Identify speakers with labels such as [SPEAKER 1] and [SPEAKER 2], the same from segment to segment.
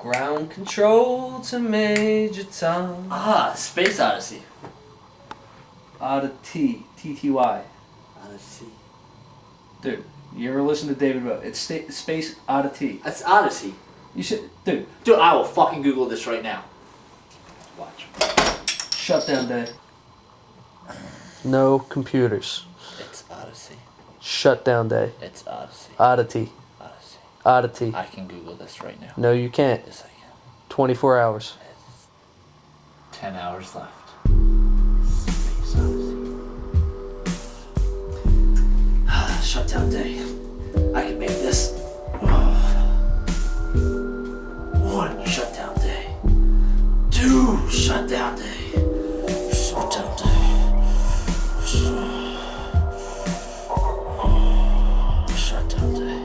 [SPEAKER 1] Ground control to Major Tom.
[SPEAKER 2] Space Odyssey.
[SPEAKER 1] Oddity. T-T-Y.
[SPEAKER 2] Odyssey.
[SPEAKER 1] Dude, you ever listen to David Bowie? It's Space Oddity.
[SPEAKER 2] That's Odyssey.
[SPEAKER 1] You should... Dude,
[SPEAKER 2] I will fucking Google this right now. Watch.
[SPEAKER 1] shutdown day. No computers.
[SPEAKER 2] It's Odyssey.
[SPEAKER 1] Shutdown day.
[SPEAKER 2] It's Odyssey.
[SPEAKER 1] Oddity.
[SPEAKER 2] Odyssey.
[SPEAKER 1] Oddity.
[SPEAKER 2] I can Google this right now.
[SPEAKER 1] No, you can't.
[SPEAKER 2] Yes, I can.
[SPEAKER 1] 24 hours.
[SPEAKER 2] 10 hours left. Space Odyssey. Shutdown day. I can make this. 1 shutdown day. 2 shutdown day. Shutdown day. Shutdown day.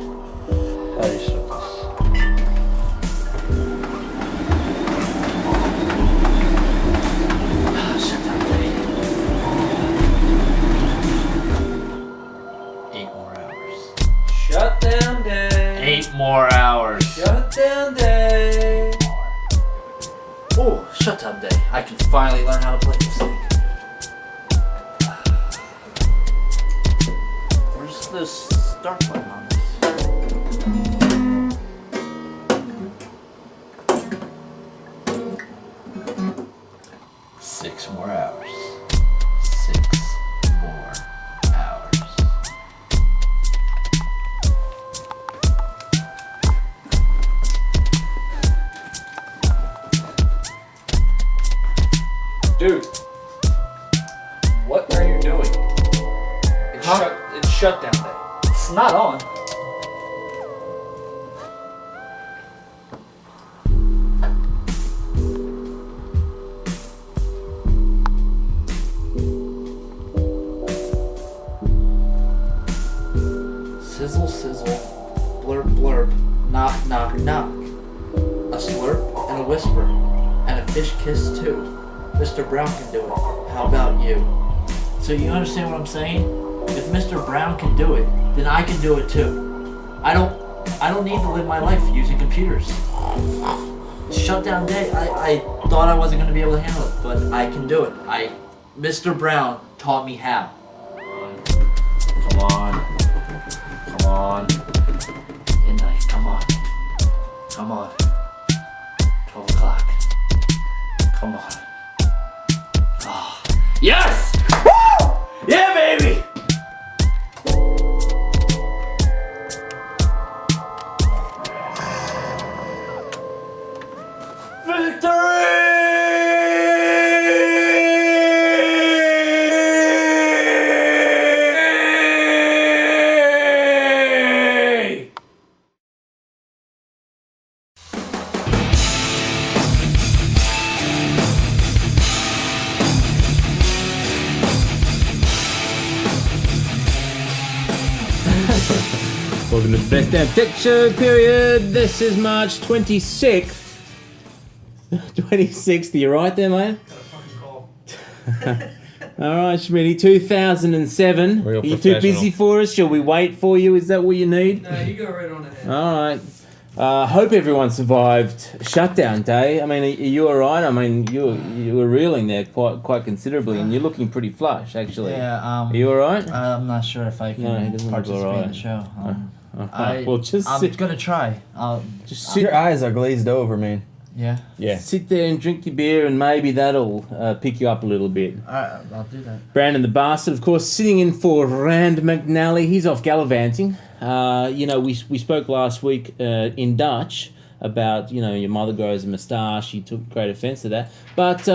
[SPEAKER 2] How do you shut this? Shutdown day. 8 more hours.
[SPEAKER 1] Shutdown day.
[SPEAKER 2] 8 more hours.
[SPEAKER 1] Shutdown day.
[SPEAKER 2] Oh, shutdown day. I can finally learn how to play this thing. Where's the start button on this? Six more hours. 6 more hours.
[SPEAKER 1] Dude, what are you doing? It's shutdown day.
[SPEAKER 2] It's not on. Sizzle, sizzle, blurp, blurp, knock, knock, knock. A slurp and a whisper, and a fish kiss too. Mr. Brown can do it. How about you? So you understand what I'm saying? If Mr. Brown can do it, then I can do it too. I don't need to live my life using computers. Shutdown day, I thought I wasn't gonna be able to handle it, but I can do it. Mr. Brown taught me how. Come on. Come on. Midnight, come on. Come on. 12 o'clock. Come on. Oh. Yes! Woo! Yeah, baby! Victory!
[SPEAKER 3] Welcome to the Best Damn Tech Show period. This is March 26th. 26th, you right there, mate? Alright, Schmitty, 2007.
[SPEAKER 4] Real
[SPEAKER 3] Are you too
[SPEAKER 4] professional.
[SPEAKER 3] busy for us? Shall we wait for you? Is that what you need?
[SPEAKER 1] No, you go right on ahead.
[SPEAKER 3] Alright. Hope everyone survived shutdown day. I mean, are you alright? I mean, you were reeling there quite considerably, and you're looking pretty flush, actually.
[SPEAKER 2] Yeah,
[SPEAKER 3] Are you alright?
[SPEAKER 2] I'm not sure if I
[SPEAKER 3] No, he
[SPEAKER 2] can
[SPEAKER 3] doesn't look
[SPEAKER 2] participate
[SPEAKER 3] alright.
[SPEAKER 2] in the show.
[SPEAKER 3] Well, just
[SPEAKER 2] I'm
[SPEAKER 3] sit,
[SPEAKER 2] gonna try.
[SPEAKER 3] just sit,
[SPEAKER 4] Your eyes are glazed over, man.
[SPEAKER 2] Yeah.
[SPEAKER 4] Yeah.
[SPEAKER 3] sit there and drink your beer, and maybe that'll pick you up a little bit.
[SPEAKER 2] Alright, I'll do that.
[SPEAKER 3] Brandon the Bastard, of course, sitting in for Rand McNally. He's off gallivanting. We spoke last week in Dutch about, your mother grows a moustache. He took great offence to that. But,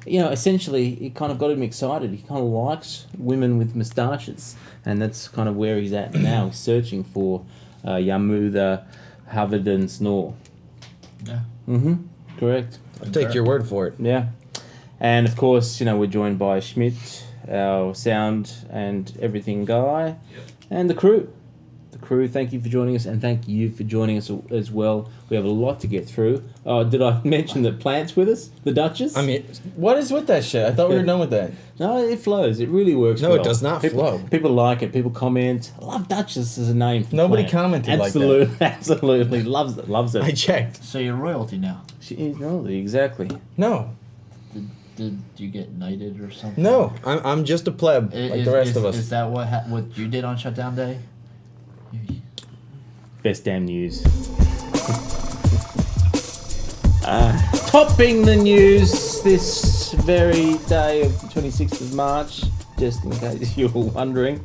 [SPEAKER 3] essentially, it kind of got him excited. He kind of likes women with moustaches. And that's kind of where he's at now. He's searching for Yamuda Havard Snore.
[SPEAKER 2] Yeah.
[SPEAKER 3] Mm-hmm. Correct.
[SPEAKER 4] I'll take your word for it.
[SPEAKER 3] Yeah. And of course, we're joined by Schmidt, our sound and everything guy, and the crew. crew, thank you for joining us, and thank you for joining us as well. We have a lot to get through. Oh, did I mention that Plant's with us? The Duchess?
[SPEAKER 4] I mean, what is with that shit? I thought we were done with that.
[SPEAKER 3] No, it flows. It really works
[SPEAKER 4] No,
[SPEAKER 3] well.
[SPEAKER 4] it does not flow.
[SPEAKER 3] People like it. People comment. I love Duchess as a name for
[SPEAKER 4] Nobody
[SPEAKER 3] Plant.
[SPEAKER 4] commented like that.
[SPEAKER 3] Absolutely, absolutely. Loves it. Loves it.
[SPEAKER 4] I checked.
[SPEAKER 2] So you're royalty now.
[SPEAKER 3] She is royalty, exactly.
[SPEAKER 4] No.
[SPEAKER 2] Did you get knighted or something?
[SPEAKER 4] No. I'm just a pleb like the rest of us.
[SPEAKER 2] Is that what you did on shutdown day?
[SPEAKER 3] Best damn news. Topping the news this very day of the 26th of March, just in case you were wondering.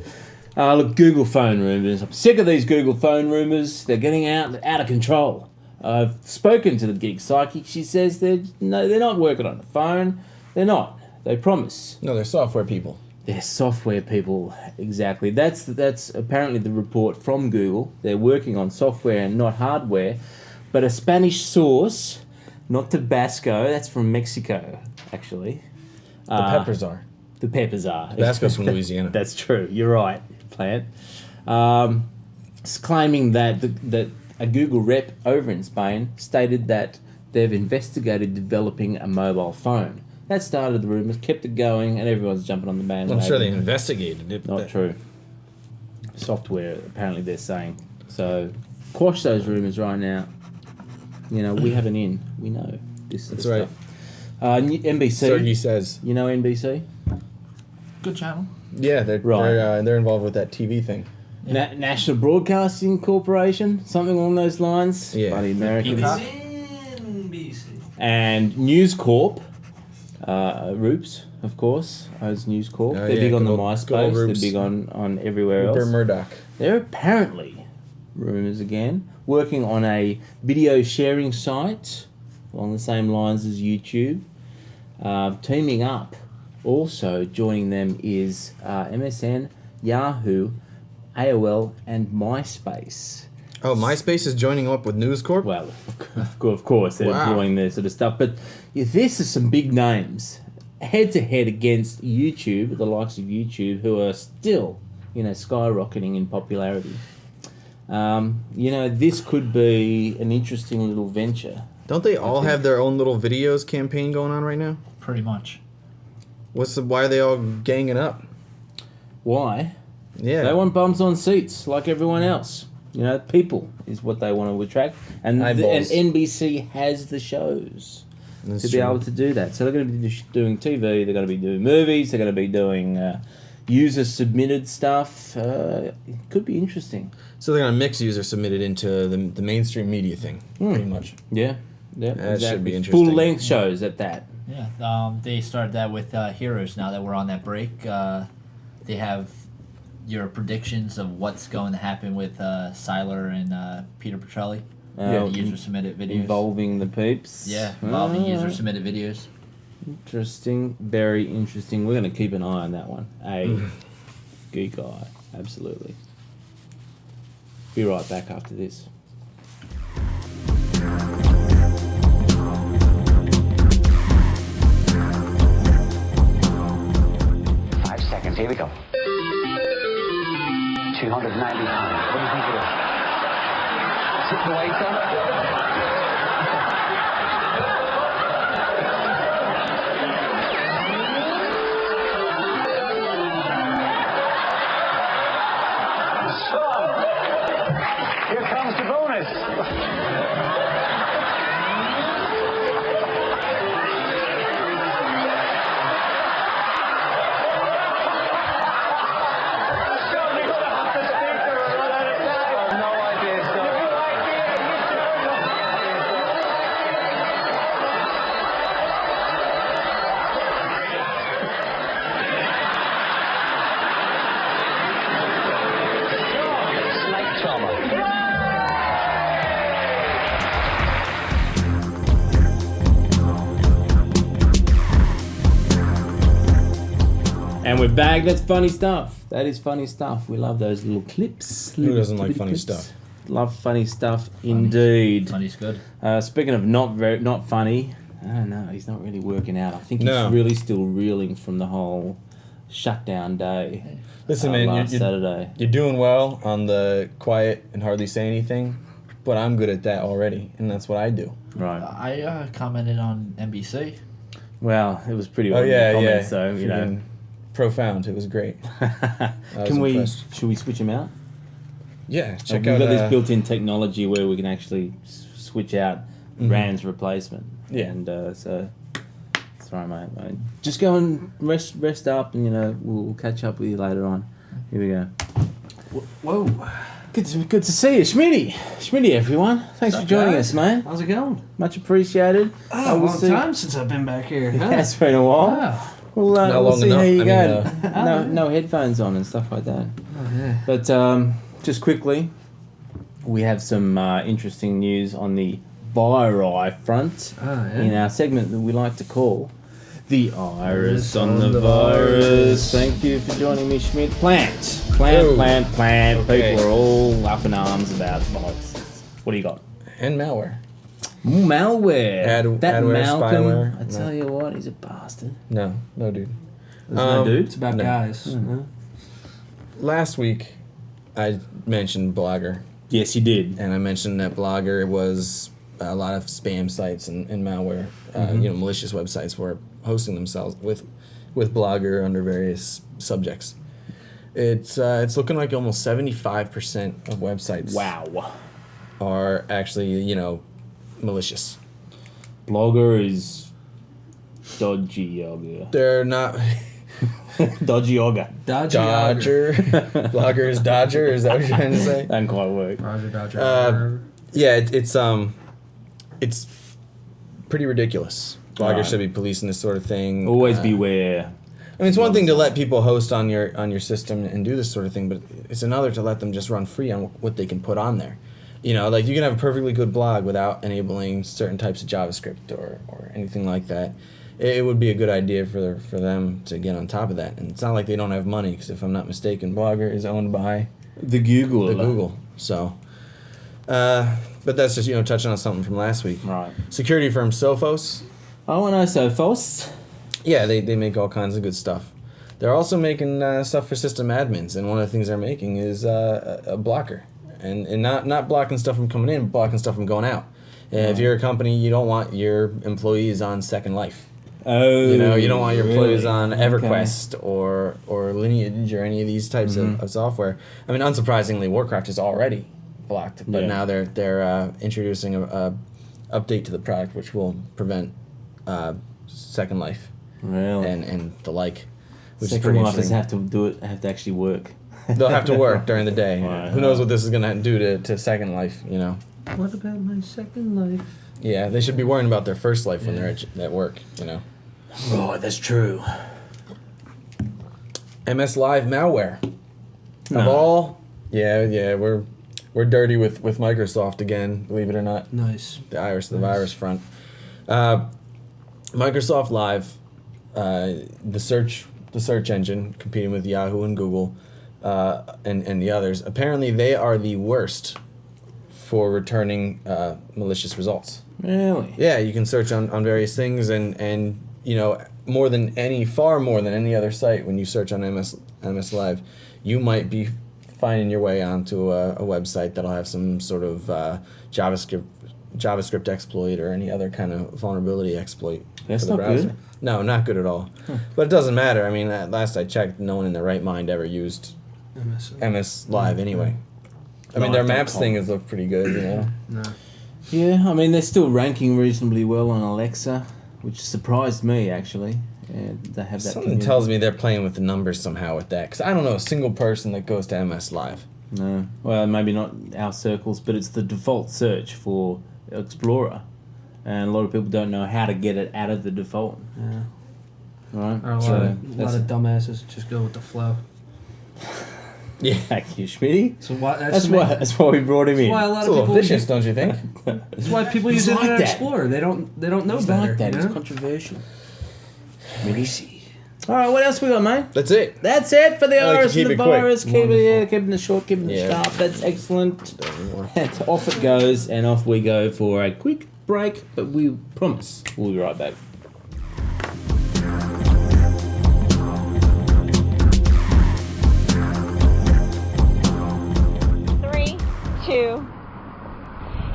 [SPEAKER 3] Look, Google phone rumours. I'm sick of these Google phone rumours. They're getting out of control. I've spoken to the Geek Psychic. She says they're not working on the phone. They're not. They promise.
[SPEAKER 4] No, they're software people.
[SPEAKER 3] They're software people, exactly. That's apparently the report from Google. They're working on software and not hardware. But a Spanish source, not Tabasco, that's from Mexico, actually.
[SPEAKER 4] The peppers are.
[SPEAKER 3] The peppers are.
[SPEAKER 4] Tabasco's from Louisiana.
[SPEAKER 3] That's true. You're right, Plant. It's claiming that that a Google rep over in Spain stated that they've investigated developing a mobile phone. That started the rumours, kept it going, and everyone's jumping on the bandwagon.
[SPEAKER 4] I'm sure they investigated it.
[SPEAKER 3] Not true. Software, apparently they're saying. So, quash those rumours right now. You know, we have an in. We know this sort of
[SPEAKER 4] That's right.
[SPEAKER 3] stuff. NBC.
[SPEAKER 4] Sergey says.
[SPEAKER 3] You know NBC?
[SPEAKER 2] Good channel.
[SPEAKER 4] Yeah, they're involved with that TV thing.
[SPEAKER 3] National Broadcasting Corporation, something along those lines.
[SPEAKER 4] Yeah.
[SPEAKER 3] Bloody Americans.
[SPEAKER 2] Peacock.
[SPEAKER 3] And News Corp. Roops, of course, owns News Corp.
[SPEAKER 4] Oh,
[SPEAKER 3] They're
[SPEAKER 4] yeah,
[SPEAKER 3] big on the
[SPEAKER 4] good old
[SPEAKER 3] MySpace. They're
[SPEAKER 4] Roops.
[SPEAKER 3] big on everywhere else.
[SPEAKER 4] Rupert Murdoch.
[SPEAKER 3] They're apparently, rumours again, working on a video sharing site along the same lines as YouTube. Teaming up, also joining them is MSN, Yahoo, AOL, and MySpace.
[SPEAKER 4] Oh, MySpace is joining up with News Corp?
[SPEAKER 3] Well, of course, they're
[SPEAKER 4] Wow.
[SPEAKER 3] employing their sort of stuff. But this is some big names head-to-head against YouTube, the likes of YouTube, who are still, skyrocketing in popularity. This could be an interesting little venture.
[SPEAKER 4] Don't they all have their own little videos campaign going on right now?
[SPEAKER 2] Pretty much.
[SPEAKER 4] Why are they all ganging up?
[SPEAKER 3] Why?
[SPEAKER 4] Yeah.
[SPEAKER 3] They want bums on seats like everyone else. People is what they want to attract. And
[SPEAKER 4] Eyeballs.
[SPEAKER 3] NBC has the shows
[SPEAKER 4] That's
[SPEAKER 3] to be
[SPEAKER 4] true.
[SPEAKER 3] able to do that. So they're going to be doing TV, they're going to be doing movies, they're going to be doing user-submitted stuff. It could be interesting.
[SPEAKER 4] So they're going to mix user submitted into the mainstream media thing, pretty much.
[SPEAKER 3] Yeah. Yeah,
[SPEAKER 4] That should be interesting.
[SPEAKER 3] Full-length shows at that.
[SPEAKER 2] Yeah. They started that with Heroes. Now that we're on that break, they have your predictions of what's going to happen with Siler and Peter Petrelli. User submitted videos.
[SPEAKER 3] Involving the peeps.
[SPEAKER 2] Yeah, involving
[SPEAKER 3] Ah,
[SPEAKER 2] user submitted videos.
[SPEAKER 3] Interesting. Very interesting. We're going to keep an eye on that one. Geek eye. Absolutely. Be right back after this.
[SPEAKER 5] 5 seconds, here we go. 290 pounds. What do you think it is? Is it the waiter? Here comes the bonus. Snake charmer.
[SPEAKER 3] And we're back. That's funny stuff. That is funny stuff. We love those little clips.
[SPEAKER 4] Who doesn't like
[SPEAKER 3] Little
[SPEAKER 4] funny
[SPEAKER 3] clips.
[SPEAKER 4] stuff?
[SPEAKER 3] Love funny stuff indeed.
[SPEAKER 2] Money's good.
[SPEAKER 3] Speaking of not funny, I don't know. He's not really working out. I think
[SPEAKER 4] No.
[SPEAKER 3] he's really still reeling from the whole shutdown day.
[SPEAKER 4] Listen, man,
[SPEAKER 3] last
[SPEAKER 4] you're
[SPEAKER 3] Saturday.
[SPEAKER 4] you're doing well on the quiet and hardly say anything, but I'm good at that already, and that's what I do.
[SPEAKER 3] Right.
[SPEAKER 2] I commented on NBC.
[SPEAKER 3] Well, it was pretty.
[SPEAKER 4] Oh
[SPEAKER 3] ordinary
[SPEAKER 4] yeah,
[SPEAKER 3] comments,
[SPEAKER 4] yeah.
[SPEAKER 3] though, you know.
[SPEAKER 4] Freaking profound. It was great. was
[SPEAKER 3] Can we?
[SPEAKER 4] impressed.
[SPEAKER 3] Should we switch them out?
[SPEAKER 4] Yeah, check
[SPEAKER 3] We've
[SPEAKER 4] out.
[SPEAKER 3] got this built-in technology where we can actually switch out Rand's replacement.
[SPEAKER 4] Yeah.
[SPEAKER 3] And so, sorry, mate. Just go and rest up, and we'll catch up with you later on. Here we go.
[SPEAKER 1] Whoa.
[SPEAKER 3] Good to see you, Schmitty, everyone. Thanks for joining us, mate.
[SPEAKER 1] How's it going?
[SPEAKER 3] Much appreciated.
[SPEAKER 1] Oh,
[SPEAKER 3] We'll
[SPEAKER 1] long
[SPEAKER 3] see-
[SPEAKER 1] time since I've been back here. Huh?
[SPEAKER 3] Yeah, it's been a while.
[SPEAKER 1] Wow.
[SPEAKER 3] We'll
[SPEAKER 4] Not long
[SPEAKER 3] see how
[SPEAKER 4] enough.
[SPEAKER 3] you
[SPEAKER 4] I
[SPEAKER 3] go.
[SPEAKER 4] mean,
[SPEAKER 3] No headphones on and stuff like that.
[SPEAKER 1] Oh, yeah.
[SPEAKER 3] But just quickly, we have some interesting news on the viri front
[SPEAKER 1] Oh, yeah.
[SPEAKER 3] in our segment that we like to call the Iris on the Virus. Thank you for joining me, Schmidt. Plant.
[SPEAKER 4] Oh. Okay.
[SPEAKER 3] People are all up in arms about viruses. What do you got?
[SPEAKER 4] and malware.
[SPEAKER 3] Malware. That
[SPEAKER 4] adware,
[SPEAKER 3] Malcolm,
[SPEAKER 4] spyware.
[SPEAKER 3] I
[SPEAKER 4] No.
[SPEAKER 3] tell you what, he's a bastard.
[SPEAKER 4] No, dude.
[SPEAKER 3] There's no dude.
[SPEAKER 1] It's about
[SPEAKER 4] No.
[SPEAKER 1] guys.
[SPEAKER 3] Mm-hmm.
[SPEAKER 4] Last week, I mentioned Blogger,
[SPEAKER 3] Yes, you did.
[SPEAKER 4] and I mentioned that Blogger was a lot of spam sites and malware. Malicious websites were hosting themselves with Blogger under various subjects. It's looking like almost 75% of websites
[SPEAKER 3] Wow.
[SPEAKER 4] are actually malicious.
[SPEAKER 3] Blogger is dodgy yoga.
[SPEAKER 4] They're not.
[SPEAKER 3] Dodgy yoga.
[SPEAKER 4] Dodger. Blogger is Dodger. Is that what you're trying to say?
[SPEAKER 3] Doesn't quite work.
[SPEAKER 1] Roger, Dodger.
[SPEAKER 4] Yeah, it's pretty ridiculous. Bloggers
[SPEAKER 3] Right.
[SPEAKER 4] should be policing this sort of thing.
[SPEAKER 3] Always
[SPEAKER 4] Uh,
[SPEAKER 3] beware.
[SPEAKER 4] I mean, it's one thing to let people host on your system and do this sort of thing, but it's another to let them just run free on what they can put on there. Like you can have a perfectly good blog without enabling certain types of JavaScript or anything like that. It would be a good idea for them to get on top of that. And it's not like they don't have money, because if I'm not mistaken, Blogger is owned by
[SPEAKER 3] The Google.
[SPEAKER 4] the Google. So, but that's just touching on something from last week.
[SPEAKER 3] Right.
[SPEAKER 4] Security firm Sophos.
[SPEAKER 3] Oh, I know Sophos.
[SPEAKER 4] Yeah, they make all kinds of good stuff. They're also making stuff for system admins, and one of the things they're making is a blocker, and not blocking stuff from coming in, blocking stuff from going out. If you're a company, you don't want your employees on Second Life.
[SPEAKER 3] Oh.
[SPEAKER 4] You don't want your employees
[SPEAKER 3] really?
[SPEAKER 4] on EverQuest or Lineage or any of these types of software. I mean, unsurprisingly, Warcraft is already blocked, but
[SPEAKER 3] Yeah.
[SPEAKER 4] now they're introducing a update to the product which will prevent Second Life
[SPEAKER 3] Really?
[SPEAKER 4] and the like, which
[SPEAKER 3] Second
[SPEAKER 4] is pretty
[SPEAKER 3] Lifers
[SPEAKER 4] interesting.
[SPEAKER 3] have to actually work.
[SPEAKER 4] They'll have to work during the day.
[SPEAKER 3] Right.
[SPEAKER 4] Who knows what this is gonna do to Second Life?
[SPEAKER 1] What about my second life?
[SPEAKER 4] Yeah, they should be worrying about their first life when they're at work.
[SPEAKER 3] Right, that's true.
[SPEAKER 4] MS Live malware. Of
[SPEAKER 3] No.
[SPEAKER 4] all, yeah, we're dirty with Microsoft again. Believe it or not,
[SPEAKER 1] Nice.
[SPEAKER 4] the virus front. Microsoft Live, the search engine competing with Yahoo and Google, and the others. Apparently, they are the worst for returning malicious results.
[SPEAKER 3] Really?
[SPEAKER 4] Yeah, you can search on various things, and far more than any other site. When you search on MS Live, you might be finding your way onto a website that'll have some sort of JavaScript exploit or any other kind of vulnerability exploit
[SPEAKER 3] That's
[SPEAKER 4] for the
[SPEAKER 3] not
[SPEAKER 4] browser.
[SPEAKER 3] good.
[SPEAKER 4] No, not good at all. But it doesn't matter. I mean, at last I checked, no one in their right mind ever used MS Live anyway. I mean, their maps
[SPEAKER 3] Live.com.
[SPEAKER 4] thing has looked pretty good.
[SPEAKER 1] No.
[SPEAKER 3] Yeah, I mean, they're still ranking reasonably well on Alexa, which surprised me, actually. And they have that.
[SPEAKER 4] Something tells me they're playing with the numbers somehow with that, because I don't know a single person that goes to MS Live.
[SPEAKER 3] No. Well, maybe not our circles, but it's the default search for Explorer. And a lot of people don't know how to get it out of the default.
[SPEAKER 1] Yeah.
[SPEAKER 3] Right?
[SPEAKER 1] Or a lot of dumbasses just go with the flow.
[SPEAKER 4] Yeah,
[SPEAKER 3] Thank you, Schmitty.
[SPEAKER 1] So why,
[SPEAKER 3] That's why we brought him in.
[SPEAKER 1] why a lot
[SPEAKER 4] it's
[SPEAKER 1] of
[SPEAKER 4] a little
[SPEAKER 1] people
[SPEAKER 4] vicious, don't you think?
[SPEAKER 1] That's why people
[SPEAKER 3] He's
[SPEAKER 1] use
[SPEAKER 3] like
[SPEAKER 1] Internet
[SPEAKER 3] that.
[SPEAKER 1] Explorer. They don't know
[SPEAKER 3] It's
[SPEAKER 1] better.
[SPEAKER 3] like that.
[SPEAKER 1] You
[SPEAKER 3] It's
[SPEAKER 1] know?
[SPEAKER 3] controversial. All right, what else we got, mate?
[SPEAKER 4] That's it.
[SPEAKER 3] That's it for the
[SPEAKER 4] I like to
[SPEAKER 3] Iris
[SPEAKER 4] keep
[SPEAKER 3] and the
[SPEAKER 4] it quick.
[SPEAKER 3] virus. Keeping it short, keeping it
[SPEAKER 4] Yeah.
[SPEAKER 3] sharp. That's excellent. And off it goes, and off we go for a quick break, but we promise we'll be right back.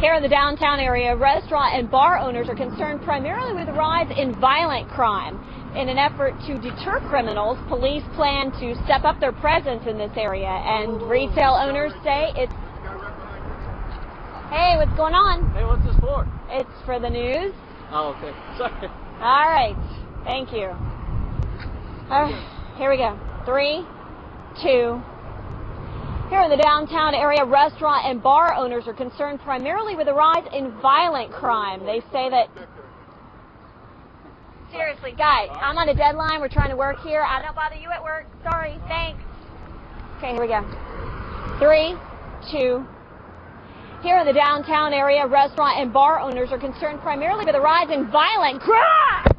[SPEAKER 6] Here in the downtown area, restaurant and bar owners are concerned primarily with the rise in violent crime. In an effort to deter criminals, police plan to step up their presence in this area, and retail owners say it's... Hey, what's going on?
[SPEAKER 7] Hey, what's this for?
[SPEAKER 6] It's for the news.
[SPEAKER 7] Oh, okay. Sorry.
[SPEAKER 6] All right. Thank you. Here we go. 3, 2. Here in the downtown area, restaurant and bar owners are concerned primarily with the rise in violent crime. They say that... Seriously, guys, I'm on a deadline. We're trying to work here. I don't bother you at work. Sorry. Thanks. Okay, here we go. 3, 2. Here in the downtown area, restaurant and bar owners are concerned primarily with the rise in violent crime.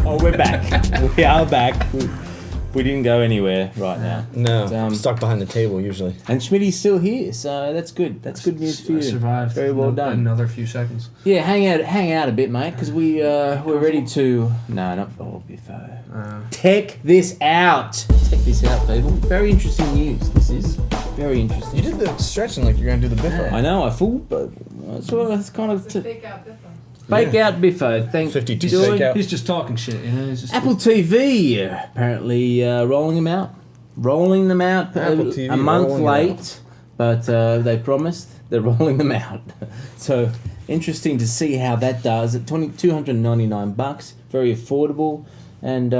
[SPEAKER 3] Oh, we're back. We are back. We didn't go anywhere right now.
[SPEAKER 4] No,
[SPEAKER 3] But,
[SPEAKER 4] I'm stuck behind the table usually.
[SPEAKER 3] And Schmitty's still here, so that's good. That's good news for you.
[SPEAKER 1] I survived.
[SPEAKER 3] Very well done.
[SPEAKER 1] Another few seconds.
[SPEAKER 3] Yeah, hang out a bit, mate, because we're ready to. No, not Biffo. Check this out. Check this out, people. Very interesting news. This is very interesting.
[SPEAKER 4] You did the stretching like you're gonna do the Biffo.
[SPEAKER 3] I know. I fooled, but it's kind of fake out Biffo. Thank
[SPEAKER 4] 52
[SPEAKER 3] Joy.
[SPEAKER 4] fake out.
[SPEAKER 1] He's just talking shit, you know. He's just
[SPEAKER 3] Apple TV apparently rolling them out.
[SPEAKER 4] Apple TV
[SPEAKER 3] a month
[SPEAKER 4] rolling them
[SPEAKER 3] late, but they promised they're rolling them out. So interesting to see how that does at $299, very affordable, and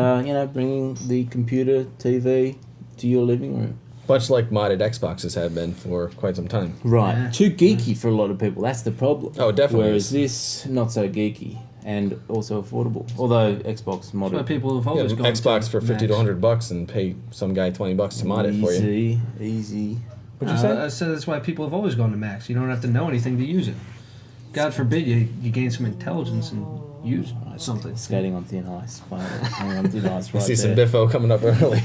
[SPEAKER 3] bringing the computer TV to your living room.
[SPEAKER 4] Much like modded Xboxes have been for quite some time.
[SPEAKER 3] Right,
[SPEAKER 1] Yeah.
[SPEAKER 3] too geeky for a lot of people. That's the problem.
[SPEAKER 4] Oh, it definitely
[SPEAKER 3] Whereas
[SPEAKER 4] is.
[SPEAKER 3] this not so geeky and also affordable. Although Xbox
[SPEAKER 1] That's why
[SPEAKER 3] modded.
[SPEAKER 1] people have
[SPEAKER 4] Yeah,
[SPEAKER 1] always gone
[SPEAKER 4] Xbox
[SPEAKER 1] to
[SPEAKER 4] for $50 to
[SPEAKER 1] Macs.
[SPEAKER 4] $100 and pay some guy $20 to mod it for you.
[SPEAKER 3] Easy.
[SPEAKER 4] What'd you say?
[SPEAKER 1] I said that's why people have always gone to Macs. You don't have to know anything to use it. God forbid you gain some intelligence and use something.
[SPEAKER 3] Skating on thin ice. Hanging on thin ice
[SPEAKER 4] I
[SPEAKER 3] right
[SPEAKER 4] see some
[SPEAKER 3] there.
[SPEAKER 4] Biffo coming up early.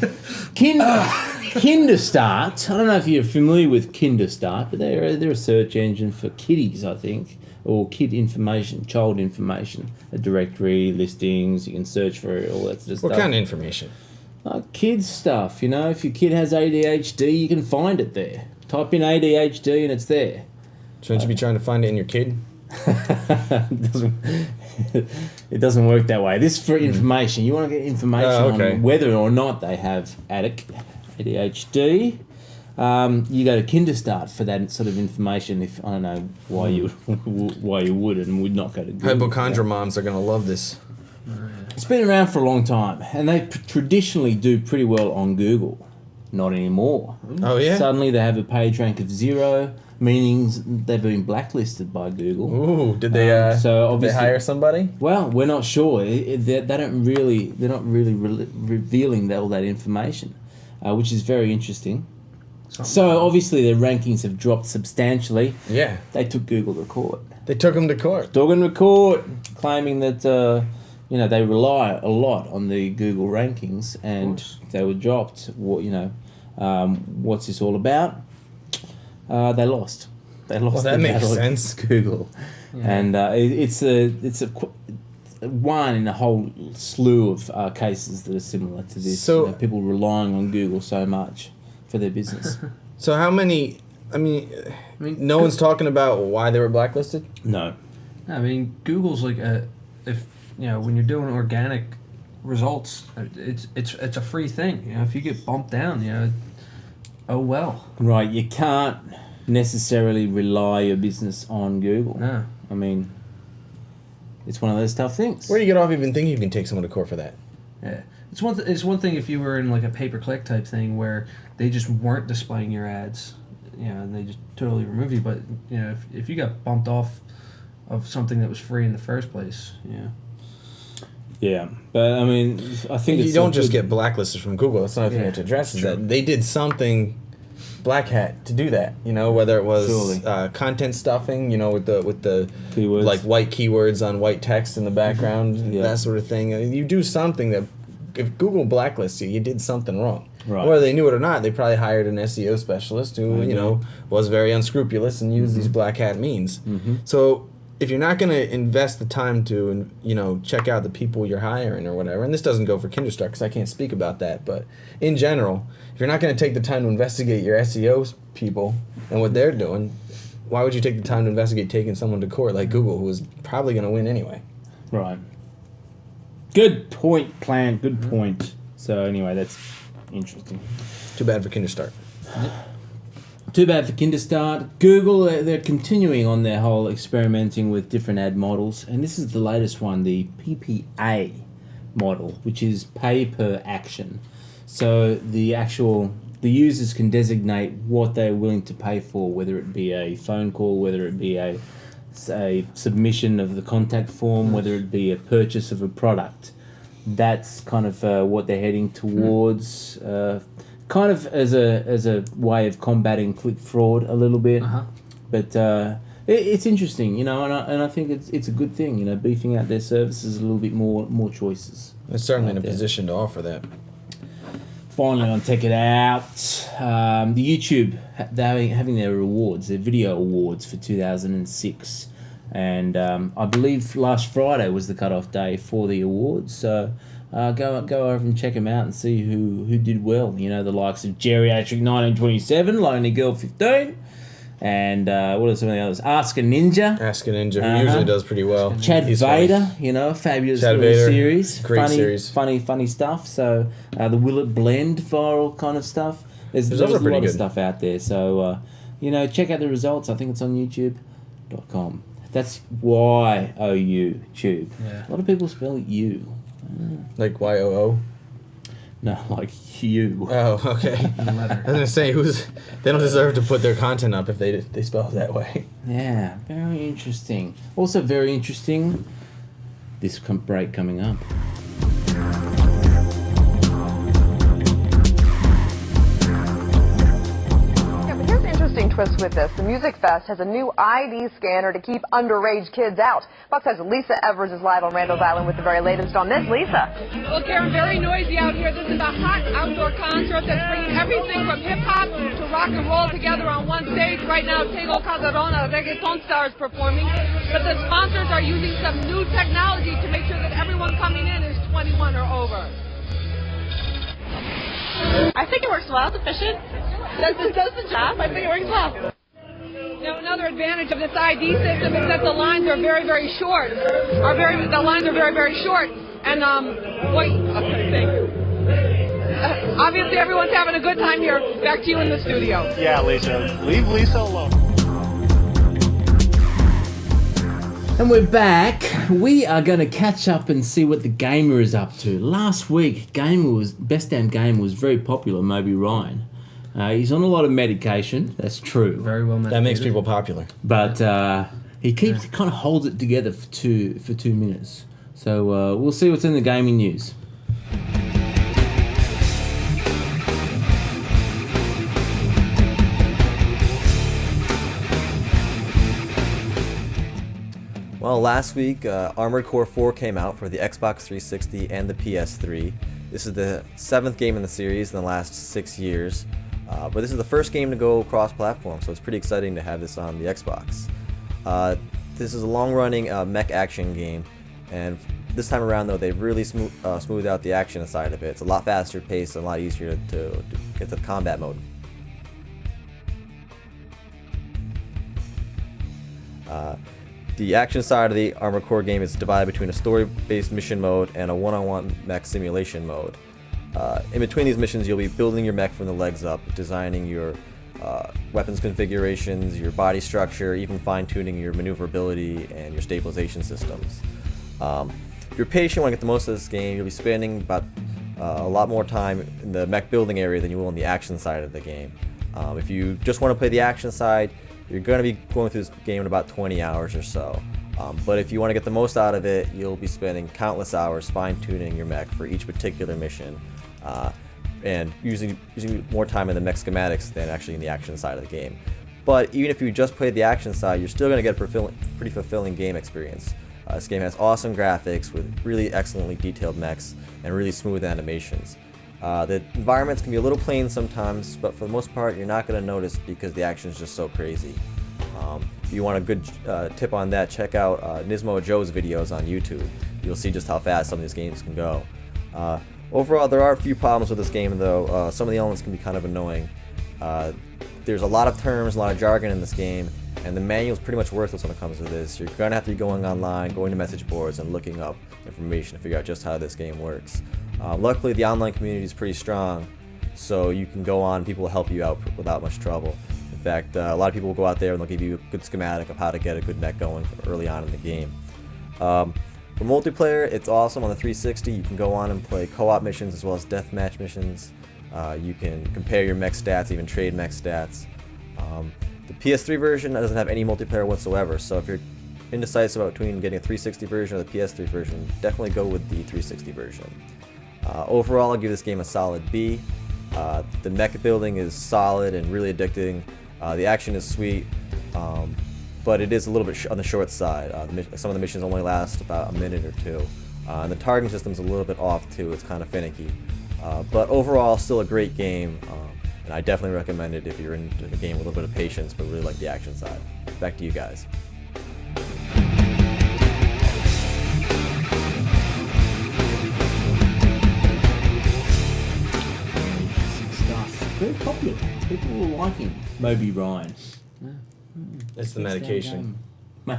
[SPEAKER 3] Kinderstart. I don't know if you're familiar with Kinderstart, but they're a search engine for kiddies, I think, or kid information, child information, a directory, listings. You can search for all that sort of
[SPEAKER 4] What
[SPEAKER 3] stuff.
[SPEAKER 4] kind of information?
[SPEAKER 3] Kids stuff. If your kid has ADHD, you can find it there. Type in ADHD and it's there.
[SPEAKER 4] Shouldn't you be trying to find it in your kid?
[SPEAKER 3] It doesn't work that way. This is for information. You want to get information
[SPEAKER 4] okay.
[SPEAKER 3] on whether or not they have ADHD. You go to Kinderstart for that sort of information. If I don't know why you would and would not go to Google.
[SPEAKER 4] Hypochondria moms are gonna love this.
[SPEAKER 3] It's been around for a long time, and they traditionally do pretty well on Google. Not anymore.
[SPEAKER 4] Oh yeah.
[SPEAKER 3] Suddenly they have a page rank of 0, meaning they've been blacklisted by Google.
[SPEAKER 4] Ooh, did they?
[SPEAKER 3] So
[SPEAKER 4] did they
[SPEAKER 3] obviously-
[SPEAKER 4] hire somebody?
[SPEAKER 3] Well, we're not sure. They're not really revealing all that information, which is very interesting. So obviously their rankings have dropped substantially.
[SPEAKER 4] Yeah,
[SPEAKER 3] They took Google to court.
[SPEAKER 4] they took him to court.
[SPEAKER 3] Talking to court, claiming that they rely a lot on the Google rankings, and they were dropped. What's this all about? They lost. They lost.
[SPEAKER 4] Well, that
[SPEAKER 3] the
[SPEAKER 4] makes
[SPEAKER 3] battle
[SPEAKER 4] sense.
[SPEAKER 3] against Google, and it's one in a whole slew of cases that are similar to this.
[SPEAKER 4] So-
[SPEAKER 3] People relying on Google so much for their business.
[SPEAKER 4] So how many? I mean, no one's talking about why they were blacklisted.
[SPEAKER 3] No.
[SPEAKER 1] I mean, Google's like when you're doing organic results, it's a free thing. If you get bumped down, oh well.
[SPEAKER 3] Right, you can't necessarily rely your business on Google.
[SPEAKER 1] No.
[SPEAKER 3] I mean, it's one of those tough things.
[SPEAKER 4] Where do you get off even thinking you can take someone to court for that?
[SPEAKER 1] Yeah, it's one thing if you were in like a pay-per-click type thing where they just weren't displaying your ads, and they just totally removed you. But if you got bumped off of something that was free in the first place,
[SPEAKER 3] Yeah, but I mean, I think
[SPEAKER 4] You
[SPEAKER 3] it's
[SPEAKER 4] don't
[SPEAKER 3] a
[SPEAKER 4] just
[SPEAKER 3] good-
[SPEAKER 4] get blacklisted from Google. That's another thing you have to address is
[SPEAKER 1] True.
[SPEAKER 4] that they did something black hat to do that. Whether it was
[SPEAKER 3] Surely.
[SPEAKER 4] content stuffing, with the
[SPEAKER 3] Keywords.
[SPEAKER 4] like white keywords on white text in the background,
[SPEAKER 3] Yeah.
[SPEAKER 4] that sort of thing. You do something that if Google blacklists you, you did something wrong.
[SPEAKER 3] Right.
[SPEAKER 4] Whether they knew it or not, they probably hired an SEO specialist who
[SPEAKER 3] I agree.
[SPEAKER 4] was very unscrupulous and used these black hat means. So if you're not going to invest the time to, check out the people you're hiring or whatever, and this doesn't go for KinderStart because I can't speak about that, but in general, if you're not going to take the time to investigate your SEO people and what they're doing, why would you take the time to investigate taking someone to court like Google, who is probably going to win anyway?
[SPEAKER 3] Right. Good point, Plant. Good point. So anyway, that's interesting.
[SPEAKER 4] Too bad for KinderStart.
[SPEAKER 3] Too bad for KinderStart. Google, they're continuing on their whole experimenting with different ad models, and this is the latest one, the PPA model, which is pay per action. So the users can designate what they're willing to pay for, whether it be a phone call, whether it be a submission of the contact form, whether it be a purchase of a product. That's kind of what they're heading towards, kind of as a way of combating click fraud a little bit. But it's interesting, and I think it's a good thing, beefing out their services a little bit more choices.
[SPEAKER 4] It's certainly in a position to offer that.
[SPEAKER 3] Finally, on Tech It Out, the YouTube, they're having their awards, their video awards for 2006. And I believe last Friday was the cutoff day for the awards. So go over and check them out and see who did well. The likes of Geriatric 1927, Lonely Girl 15, and what are some of the others? Ask a Ninja.
[SPEAKER 4] Who usually does pretty well.
[SPEAKER 3] Chad
[SPEAKER 4] He's
[SPEAKER 3] Vader,
[SPEAKER 4] funny.
[SPEAKER 3] fabulous
[SPEAKER 4] Chad
[SPEAKER 3] little
[SPEAKER 4] Vader,
[SPEAKER 3] series.
[SPEAKER 4] great
[SPEAKER 3] funny,
[SPEAKER 4] series.
[SPEAKER 3] Funny stuff. So the Will It Blend viral kind of stuff. There's a lot of stuff out there. So, check out the results. I think it's on youtube.com. That's Y-O-U, tube.
[SPEAKER 1] Yeah.
[SPEAKER 3] A lot of people spell it U.
[SPEAKER 4] Like Y-O-O?
[SPEAKER 3] No, like you.
[SPEAKER 4] Oh, okay. I was going to say, they don't deserve to put their content up if they spell it that way.
[SPEAKER 3] Yeah, very interesting. Also very interesting, this break coming up.
[SPEAKER 8] Twist with this. The Music Fest has a new ID scanner to keep underage kids out. Fox has Lisa Evers is live on Randall's Island with the very latest on this. Lisa.
[SPEAKER 9] Well, Karen, very noisy out here. This is a hot outdoor concert that's bringing everything from hip-hop to rock and roll together on one stage. Right now, Tego Calderon, a reggaeton star, is performing. But the sponsors are using some new technology to make sure that everyone coming in is 21 or over.
[SPEAKER 10] I think it works well. It's efficient. It does the job. I think it works well.
[SPEAKER 9] Now, another advantage of this ID system is that the lines are very, very short. The lines are very, very short. And, obviously everyone's having a good time here. Back to you in the studio.
[SPEAKER 7] Yeah, Lisa. Leave Lisa alone.
[SPEAKER 3] And we're back. We are going to catch up and see what the gamer is up to. Last week, Best Damn Gamer was very popular, Moby Ryan. He's on a lot of medication, that's true.
[SPEAKER 1] Very well medicated.
[SPEAKER 4] That makes people popular.
[SPEAKER 3] But he kind of holds it together for 2 minutes. So we'll see what's in the gaming news.
[SPEAKER 11] Well, last week, Armored Core 4 came out for the Xbox 360 and the PS3. This is the 7th game in the series in the last 6 years, but this is the first game to go cross-platform, so it's pretty exciting to have this on the Xbox. This is a long-running mech action game, and this time around, though, they've really smoothed out the action side of it. It's a lot faster paced and a lot easier to get to the combat mode. The action side of the Armored Core game is divided between a story-based mission mode and a one-on-one mech simulation mode. In between these missions, you'll be building your mech from the legs up, designing your weapons configurations, your body structure, even fine-tuning your maneuverability and your stabilization systems. If you're patient, want to get the most of this game, you'll be spending about a lot more time in the mech building area than you will in the action side of the game. If you just want to play the action side, you're going to be going through this game in about 20 hours or so. But if you want to get the most out of it, you'll be spending countless hours fine-tuning your mech for each particular mission, and using more time in the mech schematics than actually in the action side of the game. But even if you just play the action side, you're still going to get a pretty fulfilling game experience. This game has awesome graphics with really excellently detailed mechs and really smooth animations. The environments can be a little plain sometimes, but for the most part, you're not going to notice because the action is just so crazy. if you want a good tip on that, check out Nismo Joe's videos on YouTube. You'll see just how fast some of these games can go. Overall, there are a few problems with this game, though. Some of the elements can be kind of annoying. There's a lot of terms, a lot of jargon in this game, and the manual's pretty much worthless when it comes to this. You're going to have to be going online, going to message boards, and looking up information to figure out just how this game works. Luckily, the online community is pretty strong, so you can go on, people will help you out without much trouble. In fact, a lot of people will go out there and they'll give you a good schematic of how to get a good mech going early on in the game. For multiplayer, it's awesome on the 360. You can go on and play co-op missions as well as deathmatch missions. You can compare your mech stats, even trade mech stats. The PS3 version doesn't have any multiplayer whatsoever, so if you're indecisive about between getting a 360 version or the PS3 version, definitely go with the 360 version. Overall, I'll give this game a solid B. The mech building is solid and really addicting. The action is sweet, but it is a little bit on the short side. Some of the missions only last about a minute or two. And the targeting system's a little bit off too, it's kind of finicky. But overall, still a great game, and I definitely recommend it if you're into the game with a little bit of patience but really like the action side. Back to you guys.
[SPEAKER 3] Very popular. People were liking Moby Ryan.
[SPEAKER 4] It's the medication.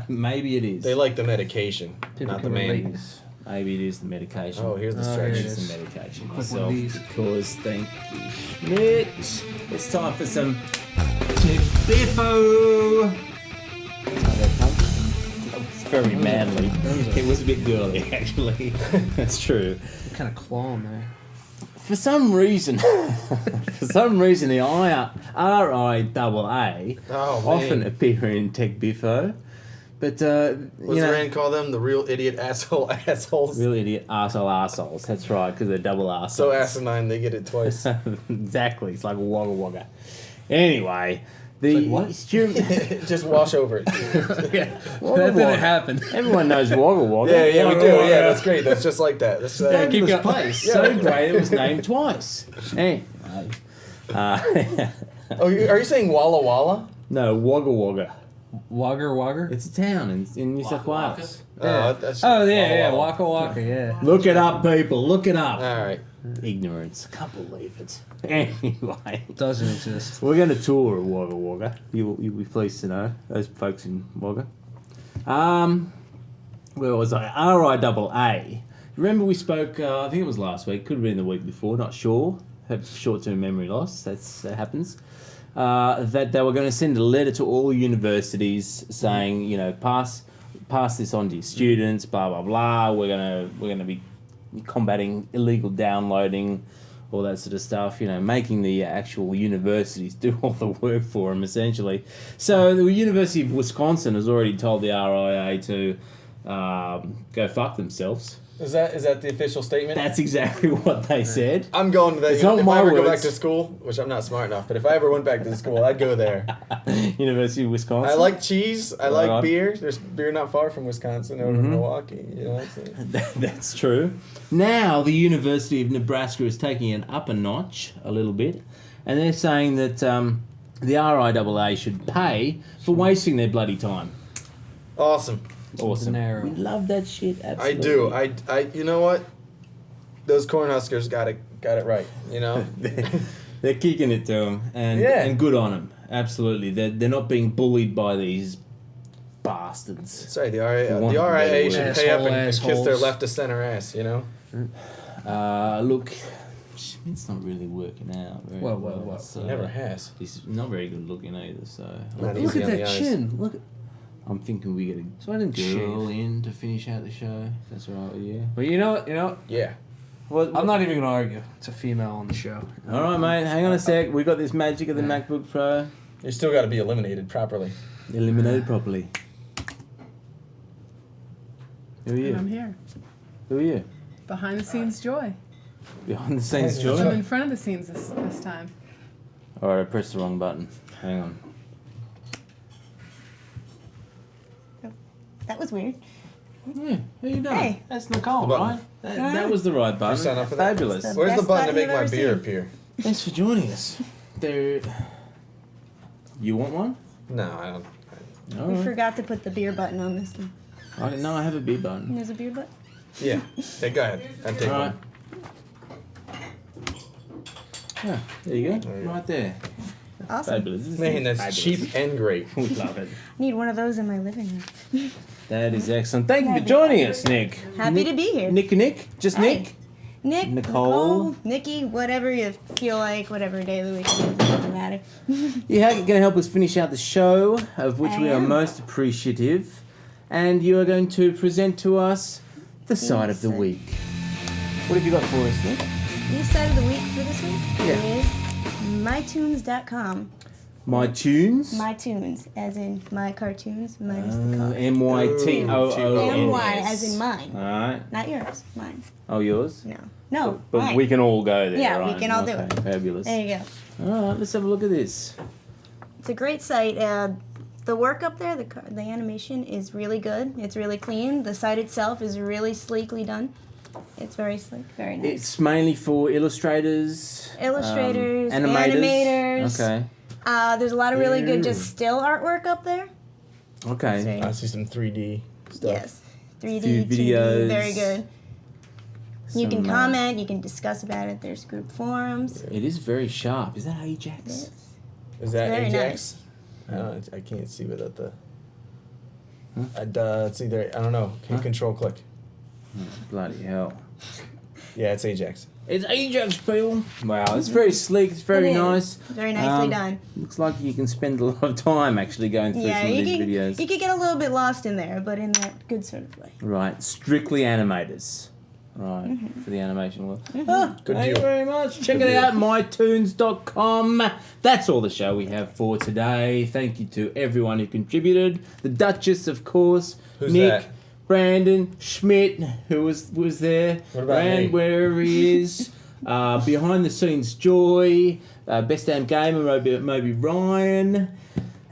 [SPEAKER 3] Maybe it is.
[SPEAKER 4] They like the medication, not the man.
[SPEAKER 3] Maybe it is the medication.
[SPEAKER 4] Oh, here's the stretch.
[SPEAKER 3] It is the medication myself, because thank you, Schmidt. It's time for some Biffo. It's very manly. It was a bit girly, actually. That's true.
[SPEAKER 1] Kind of clone there.
[SPEAKER 3] For some reason, the RIAA often appear in Tech Biffo, but
[SPEAKER 4] What's Rand call them? The real idiot assholes.
[SPEAKER 3] Real idiot assholes. That's right, because they're double assholes.
[SPEAKER 4] So asinine, they get it twice.
[SPEAKER 3] Exactly. It's like a wagga wagga. Anyway, the
[SPEAKER 1] what?
[SPEAKER 4] Just wash over it.
[SPEAKER 1] Yeah, that didn't happen.
[SPEAKER 3] Everyone knows wagga wagga.
[SPEAKER 4] Yeah, we do. Yeah, that's great. That's just like that. That's
[SPEAKER 3] fabulous place. Yeah. So great, it was named twice. Anyway.
[SPEAKER 4] Are you saying Walla Walla?
[SPEAKER 3] No, Wagga Wagga.
[SPEAKER 1] Wagga?
[SPEAKER 3] It's a town in New South Wales.
[SPEAKER 1] Yeah. Waka Waka, yeah.
[SPEAKER 3] Look it up, people. Look it up.
[SPEAKER 4] All right.
[SPEAKER 3] Ignorance. Can't believe it. Anyway.
[SPEAKER 1] It doesn't exist.
[SPEAKER 3] We're going to tour of Wagga Wagga. You'll be pleased to know, those folks in Wagga. Where was I? RIAA. Remember we spoke, I think it was last week, could have been the week before, not sure. Have short-term memory loss, that happens. That they were going to send a letter to all universities saying, you know, pass this on to your students, blah blah blah. We're gonna be combating illegal downloading, all that sort of stuff. You know, making the actual universities do all the work for them essentially. So the University of Wisconsin has already told the RIA to go fuck themselves.
[SPEAKER 4] Is that the official statement?
[SPEAKER 3] That's exactly what they said.
[SPEAKER 4] I'm going to that.
[SPEAKER 3] It's not
[SPEAKER 4] if
[SPEAKER 3] my
[SPEAKER 4] I ever
[SPEAKER 3] words.
[SPEAKER 4] go back to school, which I'm not smart enough, but if I ever went back to school, I'd go there.
[SPEAKER 3] University of Wisconsin.
[SPEAKER 4] I like cheese. I like beer. There's beer not far from Wisconsin over in Milwaukee. You know. So.
[SPEAKER 3] That's true. Now the University of Nebraska is taking it up a notch a little bit, and they're saying that the RIAA should pay for wasting their bloody time.
[SPEAKER 4] Awesome.
[SPEAKER 3] Awesome. We love that shit.
[SPEAKER 4] I
[SPEAKER 3] Absolutely.
[SPEAKER 4] do. I you know what? Those Cornhuskers got it right. You know.
[SPEAKER 3] They're kicking it to them, and good on them. Absolutely. They're not being bullied by these bastards.
[SPEAKER 4] That's right. The RIA should pay up and kiss their left to center ass. You know.
[SPEAKER 3] Look. It's not really working out very well. So
[SPEAKER 4] He never has.
[SPEAKER 3] He's not very good looking either. So
[SPEAKER 1] Look at that chin. Look at.
[SPEAKER 3] I'm thinking we get a girl in to finish out the show. If that's all right with you.
[SPEAKER 1] But you know.
[SPEAKER 4] Yeah.
[SPEAKER 1] Well, I'm not even gonna argue. It's a female on the show.
[SPEAKER 3] All right, mate. Hang on a sec. We got this magic of the MacBook Pro.
[SPEAKER 4] You still got to be eliminated properly.
[SPEAKER 3] Eliminated properly. Who are you?
[SPEAKER 10] I'm here.
[SPEAKER 3] Who are you?
[SPEAKER 10] Behind the scenes joy.
[SPEAKER 3] Behind the scenes joy.
[SPEAKER 10] I'm in front of the scenes this time.
[SPEAKER 3] All right, I pressed the wrong button. Hang on.
[SPEAKER 12] That was weird.
[SPEAKER 3] Yeah, how you doing?
[SPEAKER 12] Hey.
[SPEAKER 3] That's Nicole,
[SPEAKER 4] The
[SPEAKER 3] right?
[SPEAKER 4] button.
[SPEAKER 3] That was the right button.
[SPEAKER 4] You sign up for that?
[SPEAKER 3] Fabulous.
[SPEAKER 12] That's
[SPEAKER 4] Where's the
[SPEAKER 12] best
[SPEAKER 4] button to
[SPEAKER 12] button
[SPEAKER 4] make
[SPEAKER 12] you've
[SPEAKER 4] my
[SPEAKER 12] ever
[SPEAKER 4] beer
[SPEAKER 12] seen.
[SPEAKER 4] appear?
[SPEAKER 3] Thanks for joining us. You want one?
[SPEAKER 4] No, I don't.
[SPEAKER 3] All
[SPEAKER 12] We
[SPEAKER 3] right.
[SPEAKER 12] forgot to put the beer button on this thing.
[SPEAKER 3] I didn't know I have a beer button.
[SPEAKER 12] There's a beer button?
[SPEAKER 4] Yeah. Hey, go ahead. I'll take
[SPEAKER 3] All
[SPEAKER 4] one.
[SPEAKER 3] right. Yeah, there you go. Right there.
[SPEAKER 12] Awesome.
[SPEAKER 3] Fabulous. This is
[SPEAKER 4] Man, that's
[SPEAKER 3] fabulous.
[SPEAKER 4] cheap and great.
[SPEAKER 3] We love it.
[SPEAKER 12] Need one of those in my living room.
[SPEAKER 3] That is excellent. Thank you for joining us, Nick.
[SPEAKER 12] Happy to be here.
[SPEAKER 3] Nick? Just
[SPEAKER 12] Hi.
[SPEAKER 3] Nick?
[SPEAKER 12] Nick,
[SPEAKER 3] Nicole.
[SPEAKER 12] Nikki, whatever you feel like, whatever day of the week it is, it doesn't matter.
[SPEAKER 3] You're going to help us finish out the show, of which we
[SPEAKER 12] I
[SPEAKER 3] are
[SPEAKER 12] am.
[SPEAKER 3] most appreciative. And you are going to present to us the side of the
[SPEAKER 12] Yes.
[SPEAKER 3] week. What have you got for us, Nick?
[SPEAKER 12] The side of the week for this week
[SPEAKER 3] Yeah.
[SPEAKER 12] is mytunes.com.
[SPEAKER 3] My Tunes?
[SPEAKER 12] MyTunes, as in my cartoons, minus the car.
[SPEAKER 3] MYTOONS.
[SPEAKER 12] M-Y, as in mine.
[SPEAKER 3] Alright.
[SPEAKER 12] Not yours, mine.
[SPEAKER 3] Oh, yours?
[SPEAKER 12] No. No,
[SPEAKER 3] But
[SPEAKER 12] mine.
[SPEAKER 3] we can all go there,
[SPEAKER 12] Yeah,
[SPEAKER 3] right?
[SPEAKER 12] we can all do
[SPEAKER 3] Okay,
[SPEAKER 12] it.
[SPEAKER 3] Fabulous.
[SPEAKER 12] There you go.
[SPEAKER 3] Alright, let's have a look at this.
[SPEAKER 12] It's a great site. The work up there, the animation is really good. It's really clean. The site itself is really sleekly done. It's very sleek, very nice.
[SPEAKER 3] It's mainly for illustrators,
[SPEAKER 12] Illustrators,
[SPEAKER 3] animators.
[SPEAKER 12] animators.
[SPEAKER 3] Okay.
[SPEAKER 12] There's a lot of really good just still artwork up there.
[SPEAKER 3] Okay.
[SPEAKER 4] I see some 3D stuff.
[SPEAKER 12] Yes. 3D,
[SPEAKER 3] Few
[SPEAKER 12] 2D,
[SPEAKER 3] videos.
[SPEAKER 12] very good. You can
[SPEAKER 3] Some,
[SPEAKER 12] comment, you can discuss about it. There's group forums.
[SPEAKER 3] It is very sharp. Is that Ajax?
[SPEAKER 4] Is that
[SPEAKER 12] Very
[SPEAKER 4] Ajax? I can't see without the.
[SPEAKER 3] Huh?
[SPEAKER 4] It's either, I don't know. Control click.
[SPEAKER 3] Bloody hell.
[SPEAKER 4] Yeah, it's Ajax.
[SPEAKER 3] It's Ajax, people. Wow, it's very sleek. It's very
[SPEAKER 12] It is.
[SPEAKER 3] nice.
[SPEAKER 12] Very nicely done.
[SPEAKER 3] Looks like you can spend a lot of time actually going through
[SPEAKER 12] Yeah,
[SPEAKER 3] some of
[SPEAKER 12] you
[SPEAKER 3] these
[SPEAKER 12] can,
[SPEAKER 3] videos.
[SPEAKER 12] you could get a little bit lost in there, but in that good sort of way.
[SPEAKER 3] Right, strictly animators. Right, for the animation world.
[SPEAKER 12] Mm-hmm.
[SPEAKER 3] Ah,
[SPEAKER 4] Good
[SPEAKER 3] thank you
[SPEAKER 4] deal.
[SPEAKER 3] very much. Check
[SPEAKER 4] Good
[SPEAKER 3] it
[SPEAKER 4] deal.
[SPEAKER 3] out, mytunes.com. That's all the show we have for today. Thank you to everyone who contributed. The Duchess, of course.
[SPEAKER 4] Who's
[SPEAKER 3] Nick,
[SPEAKER 4] that?
[SPEAKER 3] Brandon, Schmidt, who was there.
[SPEAKER 4] What about
[SPEAKER 3] Rand,
[SPEAKER 4] me?
[SPEAKER 3] wherever he is. Behind the scenes, Joy. Best Damn Gamer, Moby Ryan.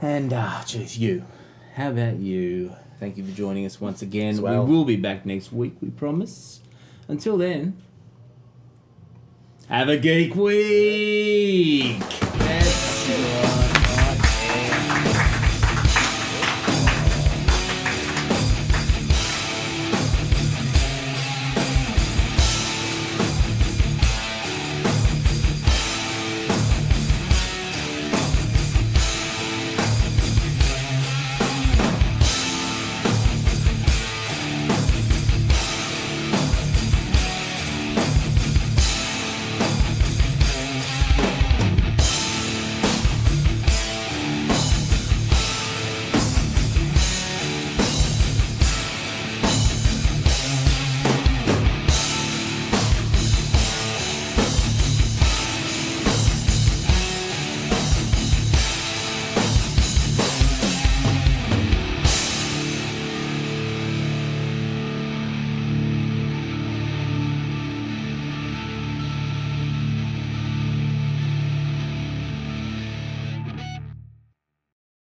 [SPEAKER 3] And, geez, you. How about you? Thank you for joining us once again.
[SPEAKER 4] Swell.
[SPEAKER 3] We will be back next week, we promise. Until then, have a geek week. That's right.